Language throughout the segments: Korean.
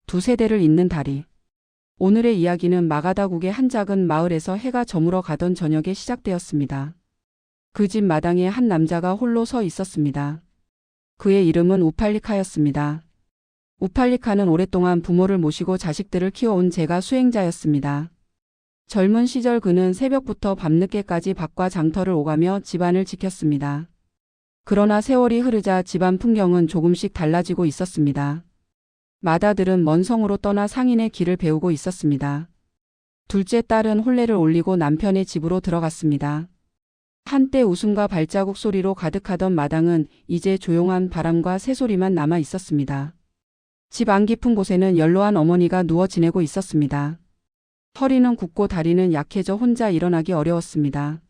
두 세대를 잇는 다리. 오늘의 이야기는 마가다국의 한 작은 마을에서 해가 저물어 가던 저녁에 시작되었습니다. 그 집 마당에 한 남자가 홀로 서 있었습니다. 그의 이름은 우팔리카였습니다. 우팔리카는 오랫동안 부모를 모시고 자식들을 키워온 재가 수행자였습니다. 젊은 시절 그는 새벽부터 밤늦게까지 밭과 장터를 오가며 집안을 지켰습니다. 그러나 세월이 흐르자 집안 풍경은 조금씩 달라지고 있었습니다. 맏아들은 먼 성으로 떠나 상인의 길을 배우고 있었습니다. 둘째 딸은 혼례를 올리고 남편의 집으로 들어갔습니다. 한때 웃음과 발자국 소리로 가득하던 마당은 이제 조용한 바람과 새소리만 남아 있었습니다. 집 안 깊은 곳에는 연로한 어머니가 누워 지내고 있었습니다. 허리는 굽고 다리는 약해져 혼자 일어나기 어려웠습니다.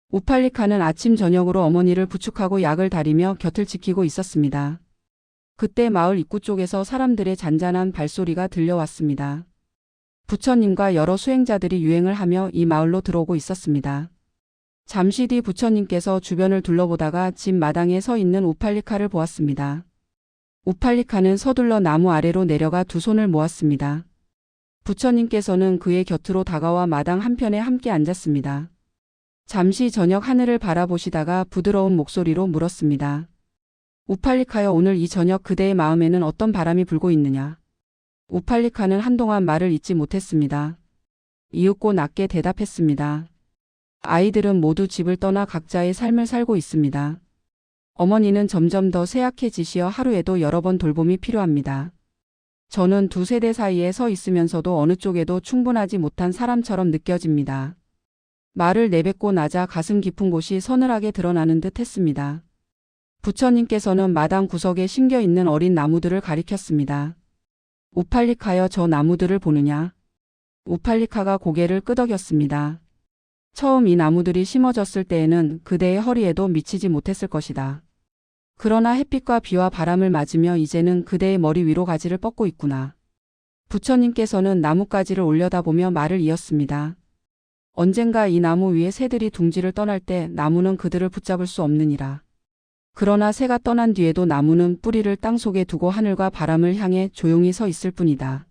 우팔리카는 아침 저녁으로 어머니를 부축하고 약을 다리며 곁을 지키고 있었습니다. 그때 마을 입구 쪽에서 사람들의 잔잔한 발소리가 들려왔습니다. 부처님과 여러 수행자들이 유행을 하며 이 마을로 들어오고 있었습니다. 잠시 뒤 부처님께서 주변을 둘러보다가 집 마당에 서 있는 우팔리카를 보았습니다. 우팔리카는 서둘러 나무 아래로 내려가 두 손을 모았습니다. 부처님께서는 그의 곁으로 다가와 마당 한편에 함께 앉았습니다. 잠시 저녁 하늘을 바라보시다가 부드러운 목소리로 물었습니다. 우팔리카여, 오늘 이 저녁 그대의 마음에는 어떤 바람이 불고 있느냐? 우팔리카는 한동안 말을 잇지 못했습니다. 이윽고 낮게 대답했습니다. 아이들은 모두 집을 떠나 각자의 삶을 살고 있습니다. 어머니는 점점 더 쇠약해지시어 하루에도 여러 번 돌봄이 필요합니다. 저는 두 세대 사이에 서 있으면서도 어느 쪽에도 충분하지 못한 사람처럼 느껴집니다. 말을 내뱉고 나자 가슴 깊은 곳이 서늘하게 드러나는 듯 했습니다. 부처님께서는 마당 구석에 심겨 있는 어린 나무들을 가리켰습니다. 우팔리카여, 저 나무들을 보느냐? 우팔리카가 고개를 끄덕였습니다. 처음 이 나무들이 심어졌을 때에는 그대의 허리에도 미치지 못했을 것이다. 그러나 햇빛과 비와 바람을 맞으며 이제는 그대의 머리 위로 가지를 뻗고 있구나. 부처님께서는 나뭇가지를 올려다보며 말을 이었습니다. 언젠가 이 나무 위에 새들이 둥지를 떠날 때 나무는 그들을 붙잡을 수 없느니라. 그러나 새가 떠난 뒤에도 나무는 뿌리를 땅속에 두고 하늘과 바람을 향해 조용히 서 있을 뿐이다.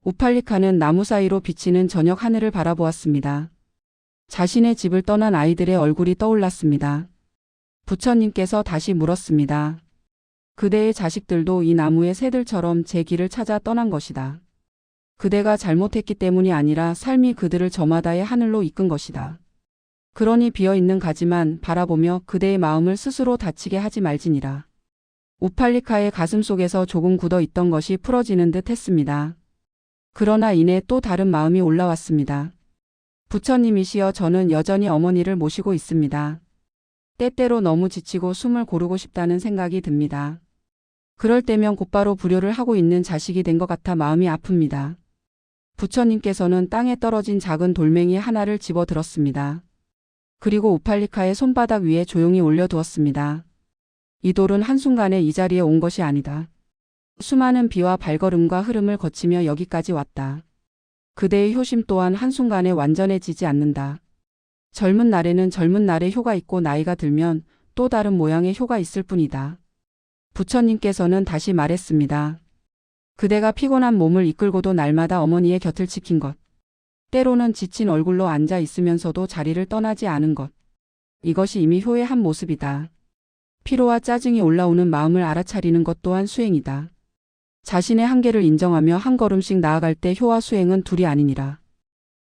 우팔리카는 나무 사이로 비치는 저녁 하늘을 바라보았습니다. 자신의 집을 떠난 아이들의 얼굴이 떠올랐습니다. 부처님께서 다시 물었습니다. 그대의 자식들도 이 나무의 새들처럼 제 길을 찾아 떠난 것이다. 그대가 잘못했기 때문이 아니라 삶이 그들을 저마다의 하늘로 이끈 것이다. 그러니 비어있는 가지만 바라보며 그대의 마음을 스스로 다치게 하지 말지니라. 우팔리카의 가슴 속에서 조금 굳어 있던 것이 풀어지는 듯 했습니다. 그러나 이내 또 다른 마음이 올라왔습니다. 부처님이시여, 저는 여전히 어머니를 모시고 있습니다. 때때로 너무 지치고 숨을 고르고 싶다는 생각이 듭니다. 그럴 때면 곧바로 불효를 하고 있는 자식이 된 것 같아 마음이 아픕니다. 부처님께서는 땅에 떨어진 작은 돌멩이 하나를 집어 들었습니다. 그리고 우팔리카의 손바닥 위에 조용히 올려두었습니다. 이 돌은 한순간에 이 자리에 온 것이 아니다. 수많은 비와 발걸음과 흐름을 거치며 여기까지 왔다. 그대의 효심 또한 한순간에 완전해지지 않는다. 젊은 날에는 젊은 날의 효가 있고 나이가 들면 또 다른 모양의 효가 있을 뿐이다. 부처님께서는 다시 말했습니다. 그대가 피곤한 몸을 이끌고도 날마다 어머니의 곁을 지킨 것. 때로는 지친 얼굴로 앉아 있으면서도 자리를 떠나지 않은 것. 이것이 이미 효의 한 모습이다. 피로와 짜증이 올라오는 마음을 알아차리는 것 또한 수행이다. 자신의 한계를 인정하며 한 걸음씩 나아갈 때 효와 수행은 둘이 아니니라.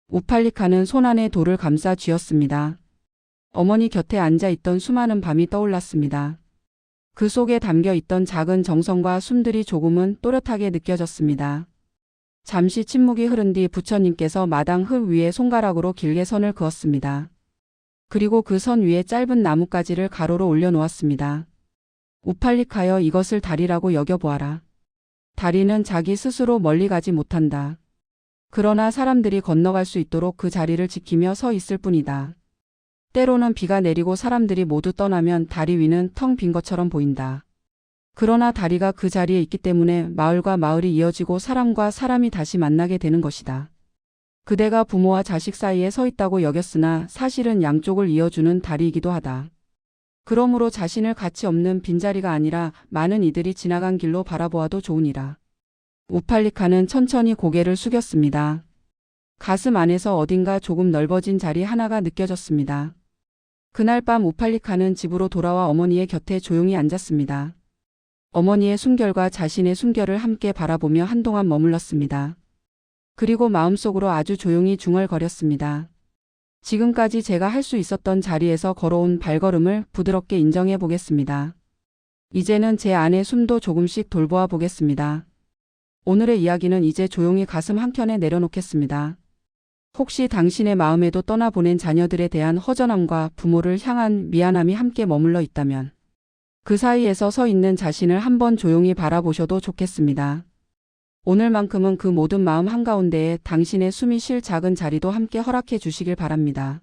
우팔리카는 손 안에 돌을 감싸 쥐었습니다. 어머니 곁에 앉아 있던 수많은 밤이 떠올랐습니다. 그 속에 담겨 있던 작은 정성과 숨들이 조금은 또렷하게 느껴졌습니다. 잠시 침묵이 흐른 뒤 부처님께서 마당 흙 위에 손가락으로 길게 선을 그었습니다. 그리고 그 선 위에 짧은 나뭇가지를 가로로 올려놓았습니다. 우팔리카여, 이것을 다리라고 여겨보아라. 다리는 자기 스스로 멀리 가지 못한다. 그러나 사람들이 건너갈 수 있도록 그 자리를 지키며 서 있을 뿐이다. 때로는 비가 내리고 사람들이 모두 떠나면 다리 위는 텅 빈 것처럼 보인다. 그러나 다리가 그 자리에 있기 때문에 마을과 마을이 이어지고 사람과 사람이 다시 만나게 되는 것이다. 그대가 부모와 자식 사이에 서 있다고 여겼으나 사실은 양쪽을 이어주는 다리이기도 하다. 그러므로 자신을 가치 없는 빈자리가 아니라 많은 이들이 지나간 길로 바라보아도 좋으니라. 우팔리카는 천천히 고개를 숙였습니다. 가슴 안에서 어딘가 조금 넓어진 자리 하나가 느껴졌습니다. 그날 밤 우팔리카는 집으로 돌아와 어머니의 곁에 조용히 앉았습니다. 어머니의 숨결과 자신의 숨결을 함께 바라보며 한동안 머물렀습니다. 그리고 마음속으로 아주 조용히 중얼거렸습니다. 지금까지 제가 할 수 있었던 자리에서 걸어온 발걸음을 부드럽게 인정해 보겠습니다. 이제는 제 안의 숨도 조금씩 돌보아 보겠습니다. 오늘의 이야기는 이제 조용히 가슴 한켠에 내려놓겠습니다. 혹시 당신의 마음에도 떠나보낸 자녀들에 대한 허전함과 부모를 향한 미안함이 함께 머물러 있다면 그 사이에서 서 있는 자신을 한번 조용히 바라보셔도 좋겠습니다. 오늘만큼은 그 모든 마음 한가운데에 당신의 숨이 쉴 작은 자리도 함께 허락해 주시길 바랍니다.